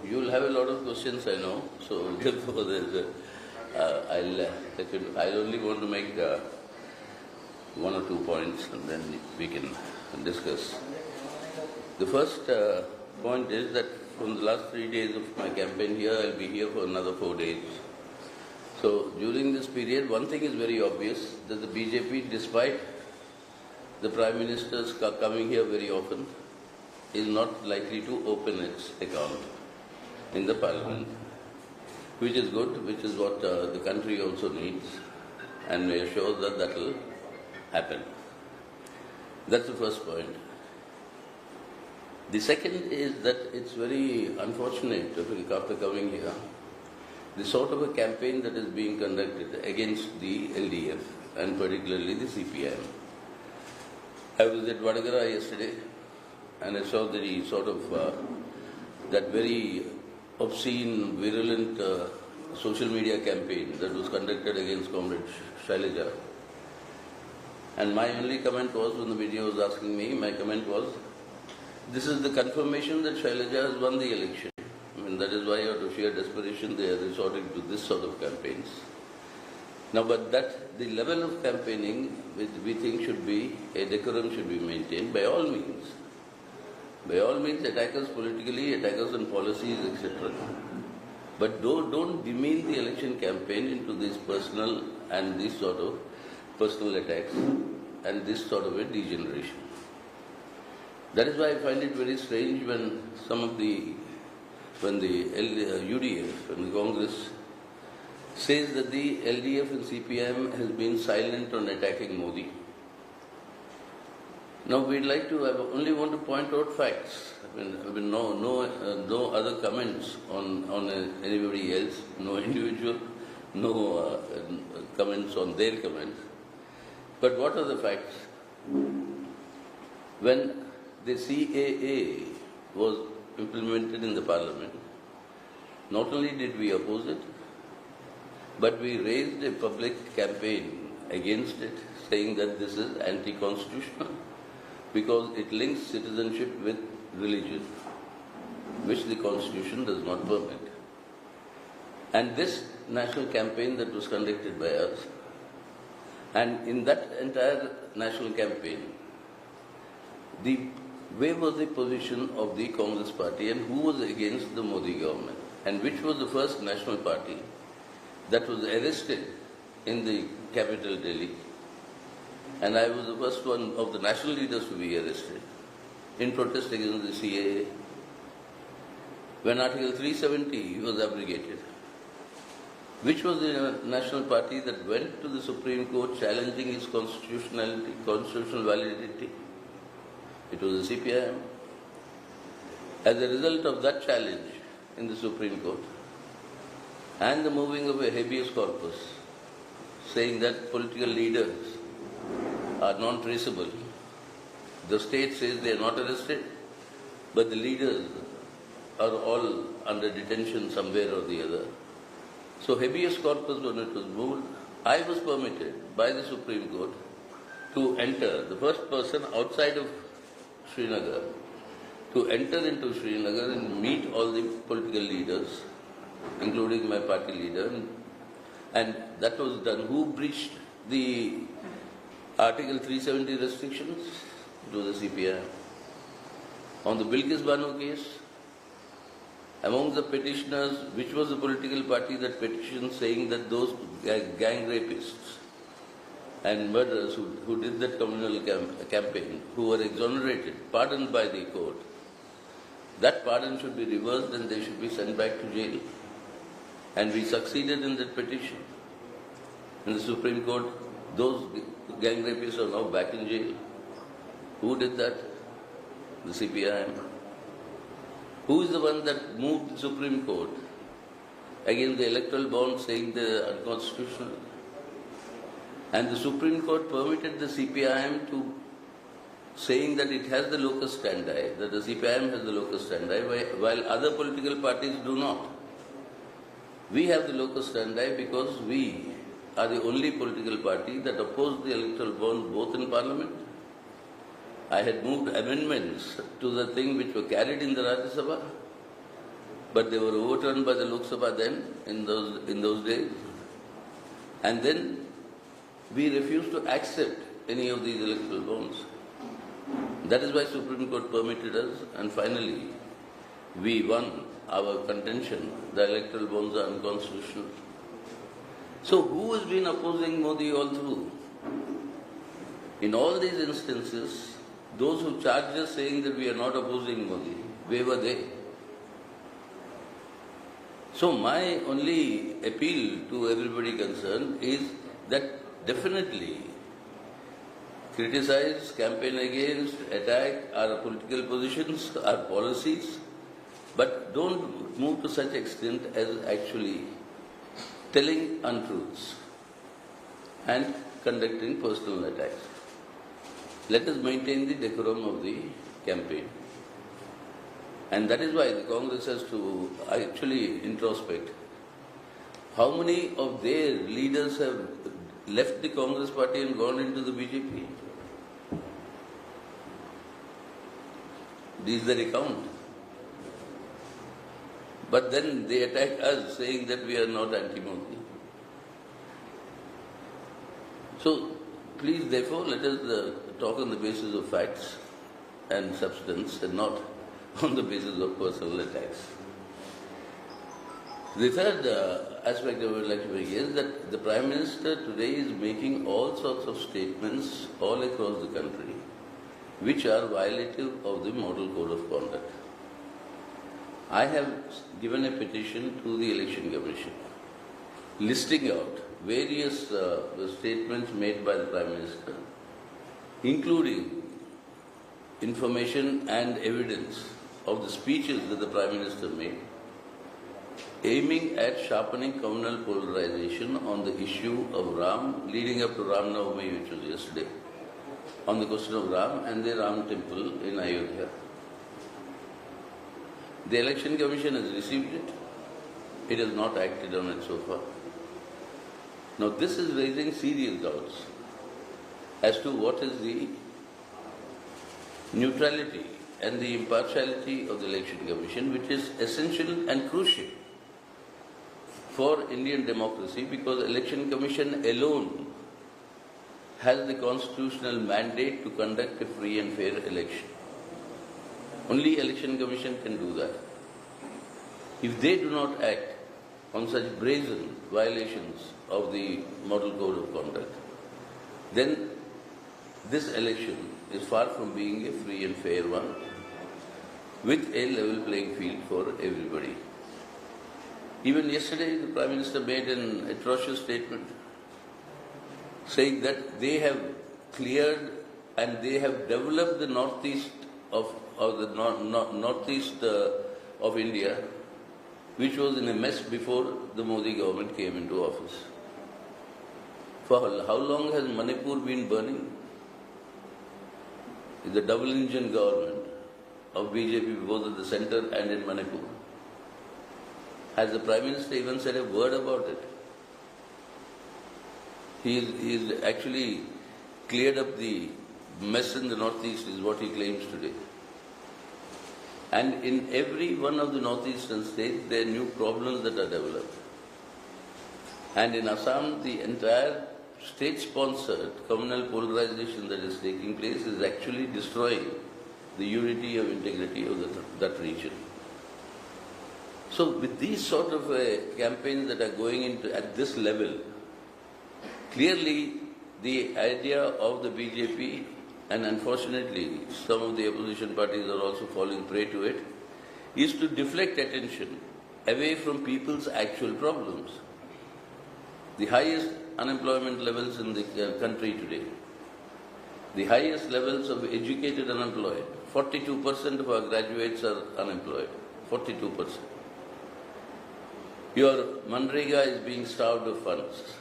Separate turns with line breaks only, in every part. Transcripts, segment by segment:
you'll have a lot of questions, I know. So therefore, I'll only want to make one or two points, and then we can discuss. The first point is that from the last 3 days of my campaign here, I'll be here for another 4 days. So during this period, one thing is very obvious, that the BJP, despite the Prime Minister's coming here very often, is not likely to open its account in the Parliament, which is good, which is what the country also needs, and we are sure that that will happen. That's the first point. The second is that it's very unfortunate, I think, after coming here, the sort of a campaign that is being conducted against the LDF and particularly the CPIM. I was at Vadagara yesterday and I saw the sort of that very obscene, virulent social media campaign that was conducted against Comrade Shailaja. And my only comment was, when the media was asking me, my comment was, this is the confirmation that Shailaja has won the election. I mean, that is why out of sheer desperation they are resorting to this sort of campaigns. Now, but that the level of campaigning which we think should be, a decorum should be maintained by all means. By all means, attack us politically, attack us on policies, etc. But don't demean the election campaign into this personal and this sort of personal attacks and this sort of a degeneration. That is why I find it very strange when the UDF and the Congress says that the LDF and CPIM has been silent on attacking Modi. Now we'd like to, I only want to point out facts. I mean no other comments on anybody else, no individual, no comments on their comments. But what are the facts? When the CAA was implemented in the Parliament, not only did we oppose it, but we raised a public campaign against it, saying that this is anti-constitutional because it links citizenship with religion, which the Constitution does not permit. And this national campaign that was conducted by us, and in that entire national campaign, where was the position of the Congress party and who was against the Modi government, and which was the first national party that was arrested in the capital Delhi, and I was the first one of the national leaders to be arrested in protest against the CAA, when Article 370 was abrogated. Which was the national party that went to the Supreme Court challenging its constitutionality, constitutional validity? It was the CPIM. As a result of that challenge in the Supreme Court and the moving of a habeas corpus saying that political leaders are non-traceable, the state says they are not arrested, but the leaders are all under detention somewhere or the other. So habeas corpus, when it was moved, I was permitted by the Supreme Court to enter, the first person outside of Srinagar, to enter into Srinagar and meet all the political leaders, including my party leader, and that was done. Who breached the Article 370 restrictions? It was the CPI. On the Bilkis Bano case, among the petitioners, which was the political party that petitioned saying that those gang rapists and murderers who did that communal campaign, who were exonerated, pardoned by the court, that pardon should be reversed and they should be sent back to jail. And we succeeded in that petition. In the Supreme Court, those gang rapists are now back in jail. Who did that? The CPIM. Who is the one that moved the Supreme Court against the electoral bond saying they are unconstitutional? And the Supreme Court permitted the CPIM to saying that it has the locus standi, that the CPIM has the locus standi, while other political parties do not. We have the locus standi because we are the only political party that opposed the electoral bond both in Parliament. I had moved amendments to the thing which were carried in the Rajya Sabha, but they were overturned by the Lok Sabha then, in those days. And then we refused to accept any of these electoral bonds. That is why Supreme Court permitted us, and finally we won our contention. The electoral bonds are unconstitutional. So who has been opposing Modi all through? In all these instances, those who charged us saying that we are not opposing Modi, where were they? So my only appeal to everybody concerned is that definitely criticize, campaign against, attack our political positions, our policies, but don't move to such extent as actually telling untruths and conducting personal attacks. Let us maintain the decorum of the campaign. And that is why the Congress has to actually introspect. How many of their leaders have left the Congress party and gone into the BJP? This is the recount. But then they attack us saying that we are not anti-Modi. So, please therefore let us talk on the basis of facts and substance and not on the basis of personal attacks. The third aspect I would like to bring is that the Prime Minister today is making all sorts of statements all across the country which are violative of the Model Code of Conduct. I have given a petition to the Election Commission listing out various statements made by the Prime Minister, including information and evidence of the speeches that the Prime Minister made, aiming at sharpening communal polarization on the issue of Ram, leading up to Ram Navami, which was yesterday, on the question of Ram and the Ram temple in Ayodhya. The Election Commission has received it. It has not acted on it so far. Now this is raising serious doubts as to what is the neutrality and the impartiality of the Election Commission, which is essential and crucial for Indian democracy, because Election Commission alone has the constitutional mandate to conduct a free and fair election. Only Election Commission can do that. If they do not act on such brazen violations of the Model Code of Conduct, then this election is far from being a free and fair one with a level playing field for everybody. Even yesterday, the Prime Minister made an atrocious statement saying that they have cleared and they have developed the northeast of India, which was in a mess before the Modi government came into office. For how long has Manipur been burning? The double engine government of BJP, both at the center and in Manipur. Has the Prime Minister even said a word about it? He is actually cleared up the mess in the northeast, is what he claims today. And in every one of the northeastern states, there are new problems that are developed. And in Assam, the entire state-sponsored communal polarization that is taking place is actually destroying the unity of integrity of that region. So with these sort of campaigns that are going into at this level, clearly the idea of the BJP, and unfortunately some of the opposition parties are also falling prey to it, is to deflect attention away from people's actual problems. The highest unemployment levels in the country today, the highest levels of educated unemployed, 42% of our graduates are unemployed, 42%. Your Manrega is being starved of funds.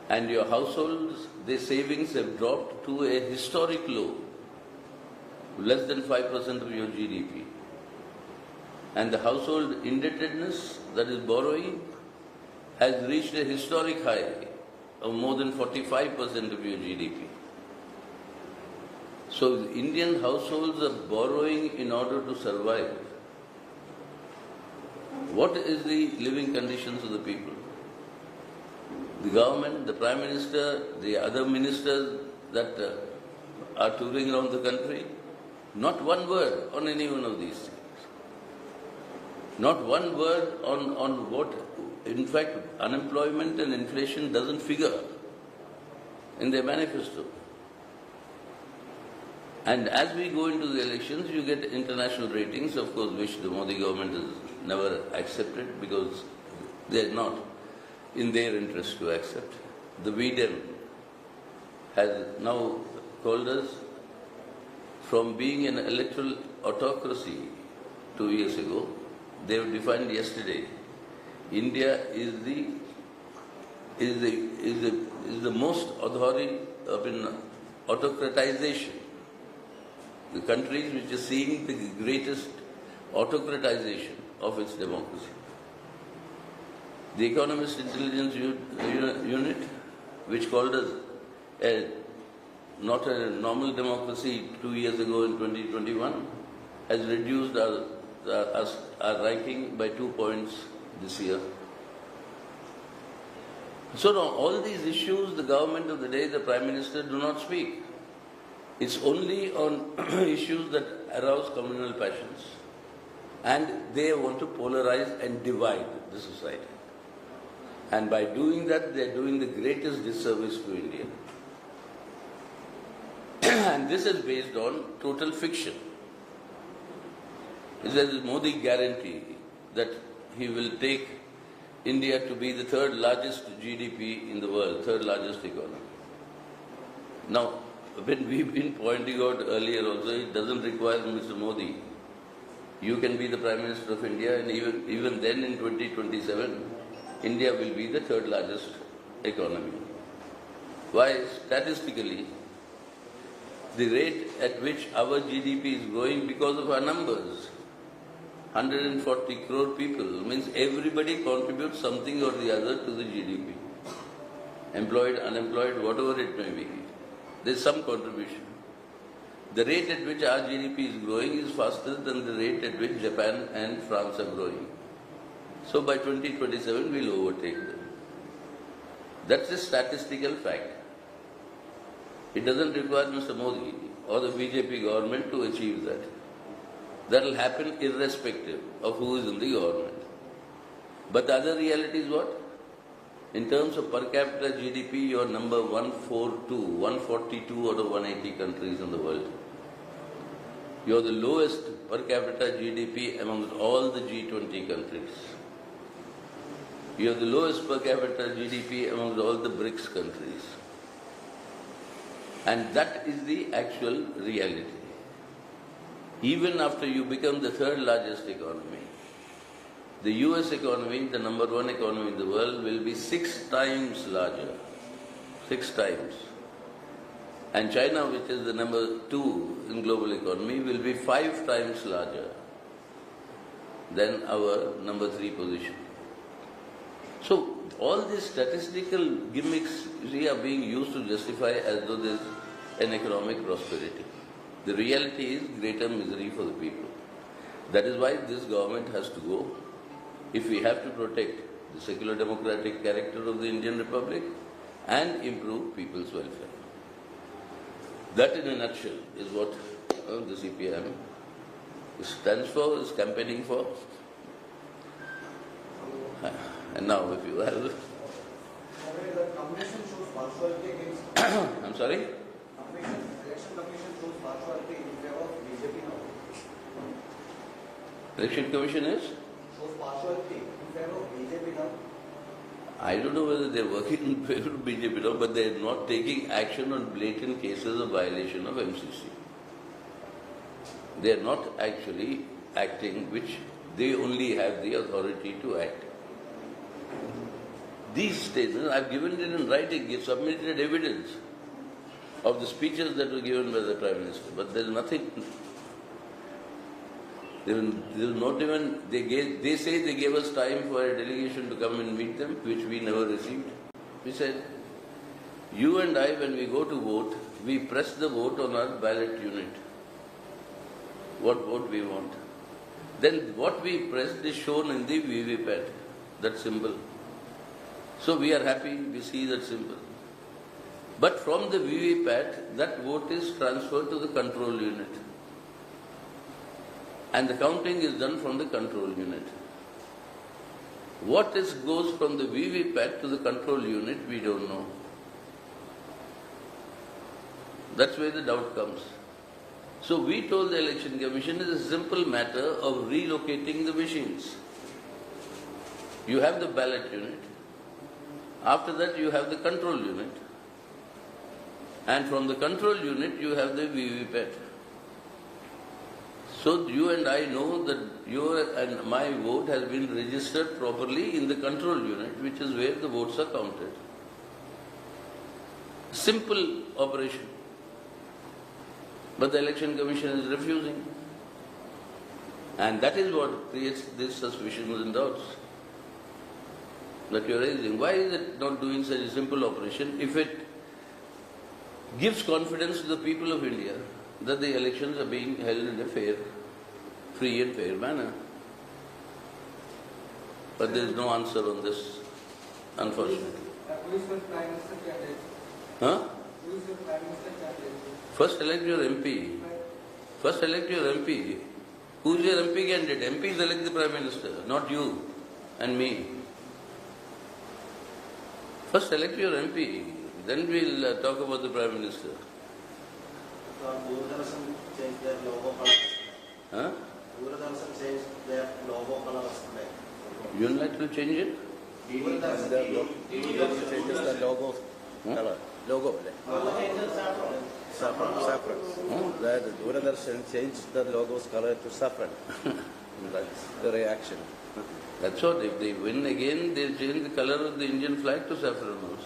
And your households, their savings have dropped to a historic low, less than 5% of your GDP. And the household indebtedness, that is borrowing, has reached a historic high of more than 45% of your GDP. So Indian households are borrowing in order to survive. What is the living conditions of the people? The government, the Prime Minister, the other ministers that are touring around the country, not one word on any one of these things. Not one word on what, in fact, unemployment and inflation doesn't figure in their manifesto. And as we go into the elections, you get international ratings, of course, which the Modi government has never accepted because they are not in their interest to accept. The VDEM has now called us from being an electoral autocracy 2 years ago. They have defined yesterday, India is the most autocratization. The countries which are seeing the greatest autocratization of its democracy. The Economist Intelligence Unit, which called us not a normal democracy 2 years ago in 2021, has reduced our ranking by 2 points this year. So now all these issues, the government of the day, the Prime Minister do not speak. It's only on issues that arouse communal passions. And they want to polarize and divide the society. And by doing that, they're doing the greatest disservice to India. And this is based on total fiction. There is Modi guarantee that he will take India to be the third largest GDP in the world, third largest economy. Now, when we've been pointing out earlier also, it doesn't require Mr. Modi. You can be the Prime Minister of India, and even then in 2027, India will be the third largest economy. Why? Statistically, the rate at which our GDP is growing because of our numbers, 140 crore people, means everybody contributes something or the other to the GDP. Employed, unemployed, whatever it may be. There's some contribution. The rate at which our GDP is growing is faster than the rate at which Japan and France are growing. So by 2027, we'll overtake them. That's a statistical fact. It doesn't require Mr. Modi or the BJP government to achieve that. That will happen irrespective of who is in the government. But the other reality is what? In terms of per capita GDP, you are number 142 out of 180 countries in the world. You are the lowest per capita GDP amongst all the G20 countries. You have the lowest per capita GDP amongst all the BRICS countries. And that is the actual reality. Even after you become the third largest economy, the US economy, the number one economy in the world, will be 6 times larger. 6 times. And China, which is the number 2 in global economy, will be 5 times larger than our number 3 position. So, all these statistical gimmicks are being used to justify as though there is an economic prosperity. The reality is greater misery for the people. That is why this government has to go. If we have to protect the secular democratic character of the Indian Republic and improve people's welfare. That in a nutshell is what the CPIM stands for, is campaigning for. And now if you have...
The commission shows partiality against...
I'm sorry?
Election commission shows partiality in favor of BJP now.
Election Commission is?
Shows partiality in favor of BJP now.
I don't know whether they're working in favor of BJP now, but they're not taking action on blatant cases of violation of MCC. They're not actually acting, which they only have the authority to act. These statements, I've given it in writing, you've submitted evidence of the speeches that were given by the Prime Minister, but there's nothing. There's not even, they say they gave us time for a delegation to come and meet them, which we never received. We said, you and I, when we go to vote, we press the vote on our ballot unit. What vote we want. then what we pressed is shown in the VVPAT, that symbol. So we are happy, we see that symbol. But from the VVPAT, that vote is transferred to the control unit. And the counting is done from the control unit. What goes from the VVPAT to the control unit, we don't know. That's where the doubt comes. So we told the Election Commission it's a simple matter of relocating the machines. You have the ballot unit. After that you have the control unit. And from the control unit you have the VVPAT. So you and I know that your and my vote has been registered properly in the control unit, which is where the votes are counted. Simple operation. But the Election Commission is refusing. And that is what creates these suspicions and doubts that you are raising. Why is it not doing such a simple operation if it gives confidence to the people of India that the elections are being held in a fair, free and fair manner? But there is no answer on this, unfortunately.
Who is the Prime Minister candidate?
Huh?
Who is the Prime Minister candidate?
First elect your MP. First elect your MP. Who is your MP candidate? MPs elect the Prime Minister, not you and me. First elect your MP, then we'll talk about the Prime Minister.
Doordarshan changed their logo color.
Huh?
Doordarshan changed their logo color yesterday.
You would like to change it?
Doordarshan
changes the logo color. Logo.
changes saffron.
Saffron. The Doordarshan changed the logo's color to saffron. That's the reaction.
That's what. If they win again, they'll change the color of the Indian flag to saffron also.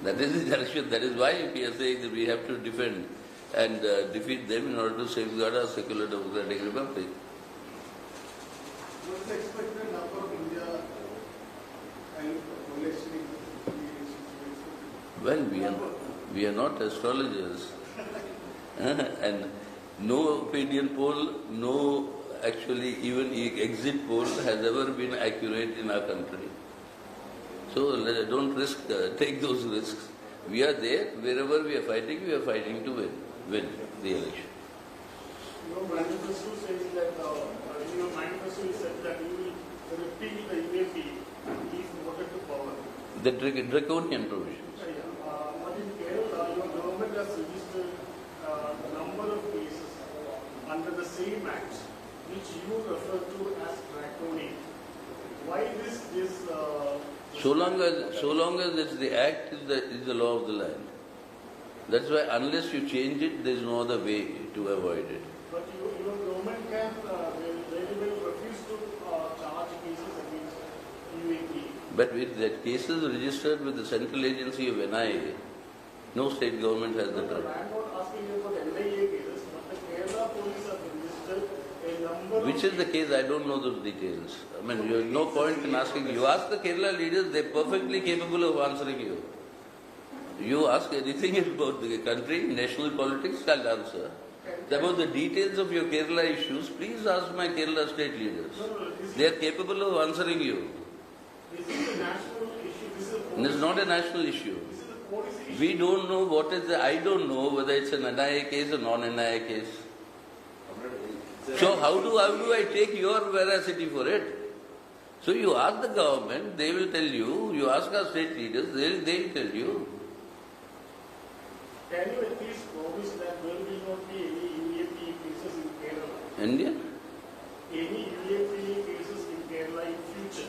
That is the direction. That is why we are saying that we have to defend and defeat them in order to safeguard our secular democratic republic.
What's the expected number of India and election?
Well, we are not astrologers. And no opinion poll, no actually even exit poll has ever been accurate in our country. So don't take those risks. We are there, wherever we are fighting to win the election.
Your manifesto says that, in your manifesto you said that you will repeal the UAP if voted to power.
The draconian provisions.
But in Kerala, your government has registered a number of cases under the same act, which you refer to as draconian. Why this
So long as it's the act is the law of the land. That's why unless you change it, there is no other way to avoid it.
But your government can very well refuse to charge cases against UAP.
But with that cases registered with the central agency of NIA, no state government has the
I
right.
am not asking you about NIA cases, but the Kerala police have registered a number of...
Which is the case? I don't know those details. I mean, you have no point in asking. You ask the Kerala leaders, they're perfectly capable of answering you. You ask anything about the country, national politics, I'll answer. About the details of your Kerala issues, please ask my Kerala state leaders. They are capable of answering you.
This is a national issue. This is a
And it's not a national issue.
This is a policy issue.
We don't know what is the, I don't know whether it's an NIA case or non-NIA case. So how do I take your veracity for it? So you ask the government, they will tell you. You ask our state leaders, they will tell you.
Can you at least promise that there will not be any UAP cases in Kerala?
Indian?
Any UAP cases in Kerala in future?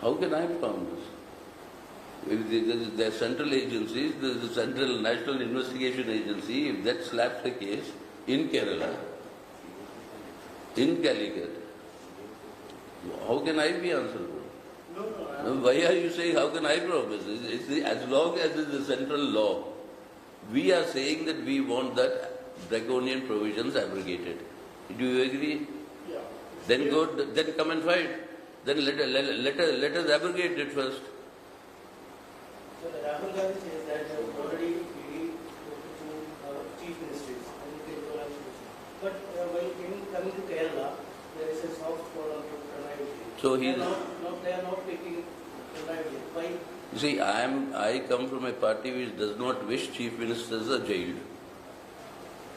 How can I promise? If there are central agencies, there is the Central National Investigation Agency, if that slaps the case in Kerala, in Calicut, how can I be answerable?
No.
Why are you saying how can I promise? As long as it is a central law, we are saying that we want that draconian provisions abrogated. Do you agree?
Yeah.
Then go. Then come and fight. Then let us abrogate it first.
So the Rahul Gandhi says that they have already to chief ministers and they but while giving coming to Kerala, there is a soft corner to Pinarayi Vijayan.
So
They
he-
are not taking Pinarayi Vijayan. Why?
You see, I come from a party which does not wish chief ministers are jailed.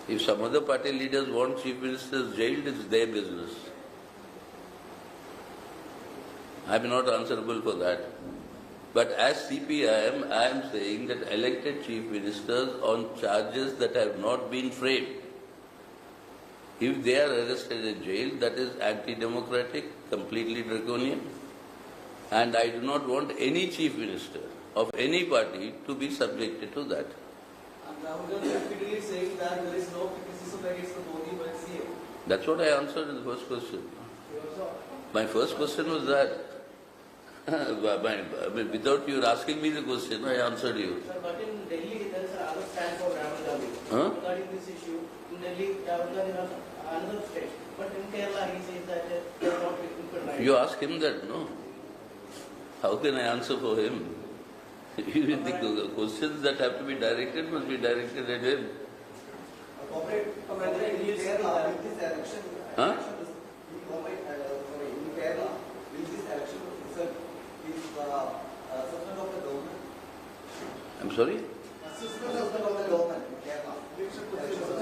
If some other party leaders want chief ministers jailed, it's their business. I'm not answerable for that. But as CPIM, I am saying that elected chief ministers on charges that have not been framed, if they are arrested and jailed, that is anti-democratic, completely draconian. And I do not want any chief minister of any party to be subjected to that.
And Rahul Gandhi repeatedly saying that there is no criticism against the Modi by CM.
That's what I answered in the first question.
You also
My first question was that. Without you asking me the question, I answered you.
Sir, but in Delhi, there is another stand for Rahul Gandhi.
Huh?
Regarding this issue, in Delhi, Rahul Gandhi has another state. But in Kerala, he says that they are not taking Pinarayi.
You ask him that, no? How can I answer for him? The questions that have to be directed must be directed at him.
Comrade, in Kerala, will this election,
Huh?
in Kerala, will this election result in assessment of the government?
I'm sorry?
Assessment of the government in Kerala.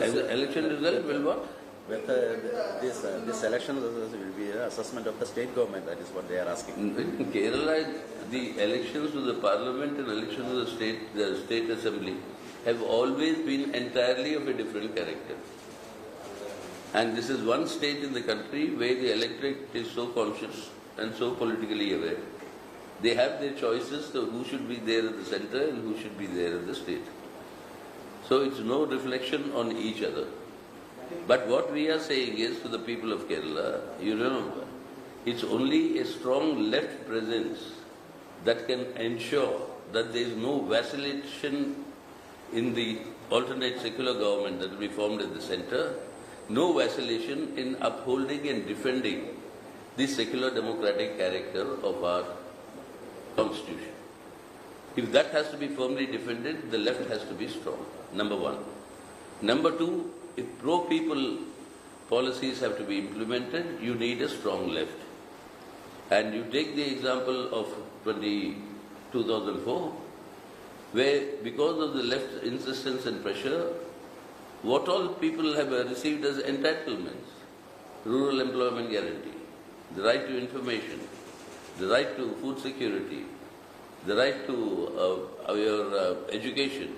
As the election result will what?
Whether this election will be an assessment of the state government, that is what they are asking.
In Kerala, the elections to the parliament and elections to the state assembly have always been entirely of a different character. And this is one state in the country where the electorate is so conscious and so politically aware. They have their choices of who should be there at the center and who should be there at the state. So it's no reflection on each other. But what we are saying is to the people of Kerala, you remember, it's only a strong left presence that can ensure that there is no vacillation in the alternate secular government that will be formed at the center, no vacillation in upholding and defending the secular democratic character of our constitution. If that has to be firmly defended, the left has to be strong, number one. Number two, if pro-people policies have to be implemented, you need a strong left. And you take the example of 2004, where because of the left's insistence and pressure, what all people have received as entitlements, rural employment guarantee, the right to information, the right to food security, the right to your education,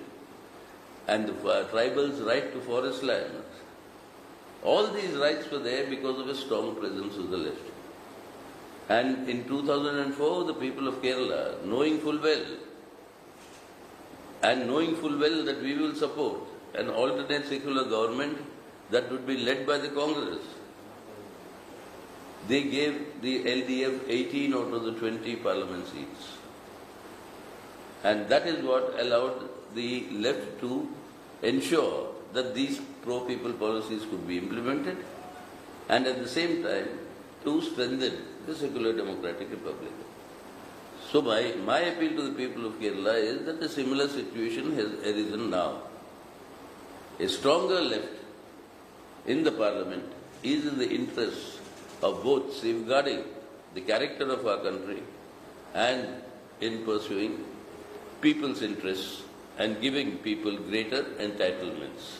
and the tribals' right to forest land. All these rights were there because of a strong presence of the left. And in 2004, the people of Kerala, knowing full well that we will support an alternate secular government that would be led by the Congress, they gave the LDF 18 out of the 20 parliament seats. And that is what allowed the left to ensure that these pro-people policies could be implemented, and at the same time to strengthen the secular democratic republic. So my appeal to the people of Kerala is that a similar situation has arisen now. A stronger left in the parliament is in the interest of both safeguarding the character of our country and in pursuing people's interests and giving people greater entitlements.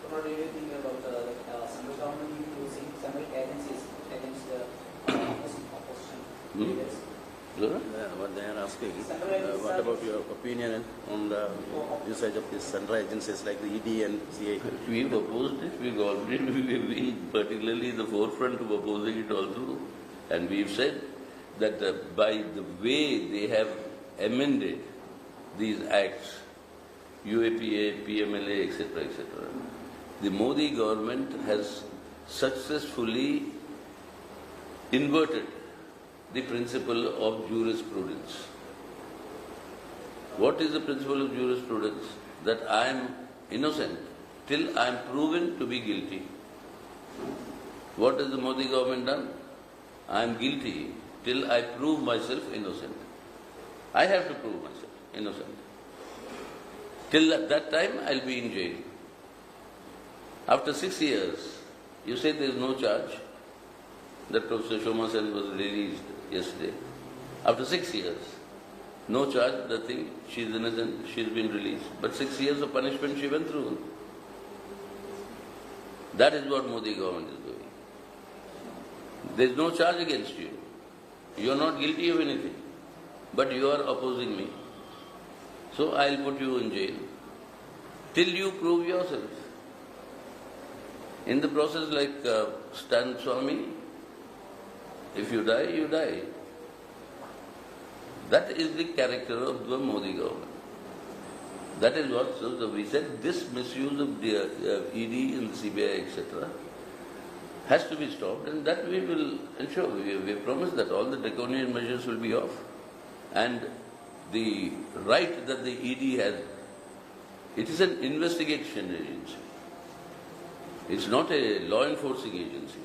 What do you think about the central government using several agencies against the opposition leaders?
What they are asking, what about your opinion on the usage of these central agencies like the ED and CI?
We've opposed it, we've been particularly in the forefront of opposing it also. And we've said that by the way they have amended these acts, UAPA, PMLA, etc., etc., the Modi government has successfully inverted the principle of jurisprudence. What is the principle of jurisprudence? That I am innocent till I am proven to be guilty. What has the Modi government done? I am guilty till I prove myself innocent. I have to prove myself innocent. Till at that time, I'll be in jail. After 6 years, You say there is no charge. That Professor Shoma Sen was released yesterday. After 6 years, no charge, nothing, she is innocent, she has been released. But 6 years of punishment she went through. That is what Modi government is doing. There is no charge against you. You are not guilty of anything. But you are opposing me. So I will put you in jail till you prove yourself. In the process, like Stan Swami, if you die, you die. That is the character of the Modi government. That is what, so we said, this misuse of the ED and the CBI, etc., has to be stopped, and that we will ensure. We promise that all the draconian measures will be off. And the right that the ED has, it is an investigation agency. It's not a law enforcing agency.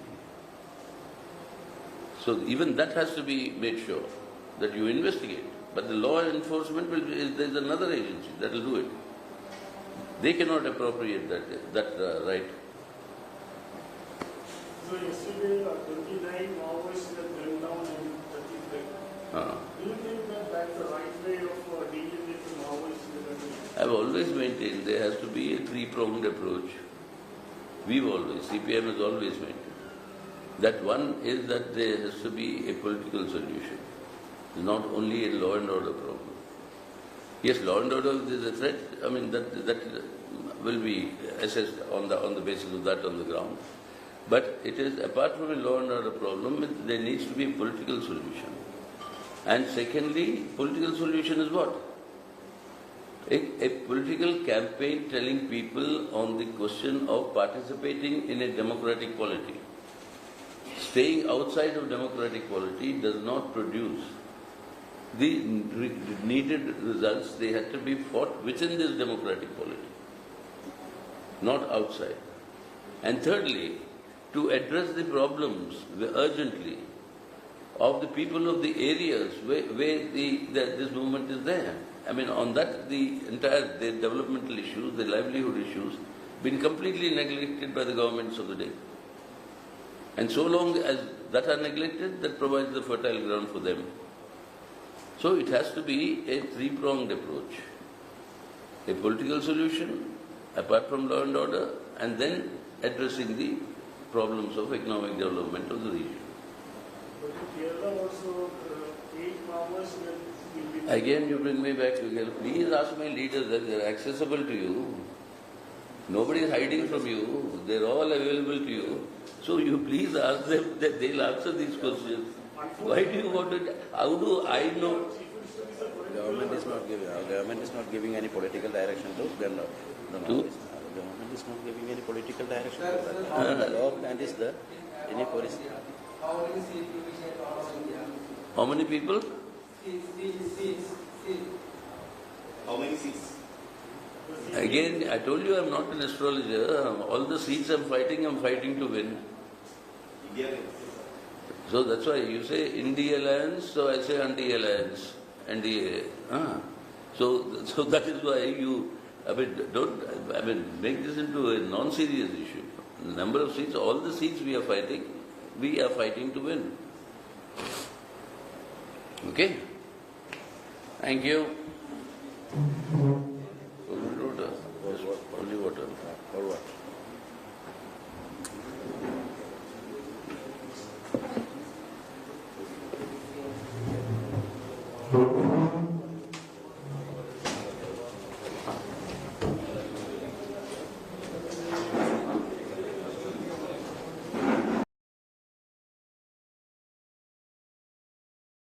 So even that has to be made sure that you investigate. But the law enforcement there is another agency that will do it. They cannot appropriate that right.
So yesterday, 29 Maoists were gunned down in Chhattisgarh. Do you think that that's the right way of dealing with the Maoists in the country?
I have always maintained there has to be a three-pronged approach. CPM has always maintained. That one is that there has to be a political solution. It's not only a law and order problem. Yes, law and order is a threat. I mean, that will be assessed on the basis of that on the ground. But it is, apart from a law and order problem, there needs to be a political solution. And secondly, political solution is what? A political campaign telling people on the question of participating in a democratic polity. Staying outside of democratic polity does not produce the needed results. They had to be fought within this democratic polity, not outside. And thirdly, to address the problems urgently of the people of the areas where this movement is there. I mean, on that, the developmental issues, the livelihood issues, been completely neglected by the governments of the day. And so long as that are neglected, that provides the fertile ground for them. So it has to be a three-pronged approach. A political solution, apart from law and order, and then addressing the problems of economic development of the region.
But in Kerala also, 8 Maoists will be...
Again, you bring me back to Kerala. Please ask my leaders that they are accessible to you. Nobody is hiding from you. They are all available to you. So you please ask them that they will answer these questions. Why do you want to... How do I know?
Government is not giving any political direction to them. Government is not giving any political direction to that. The law and is there. Any policy.
How many people?
How many seats?
Again, I told you I am not an astrologer. All the seats I am fighting to win.
India.
So that's why you say India alliance, so I say anti-alliance. NDA. So that is why don't make this into a non-serious issue. The number of seats, all the seats we are fighting to win. Okay? Thank you. Only water.
Or what?
Thank you.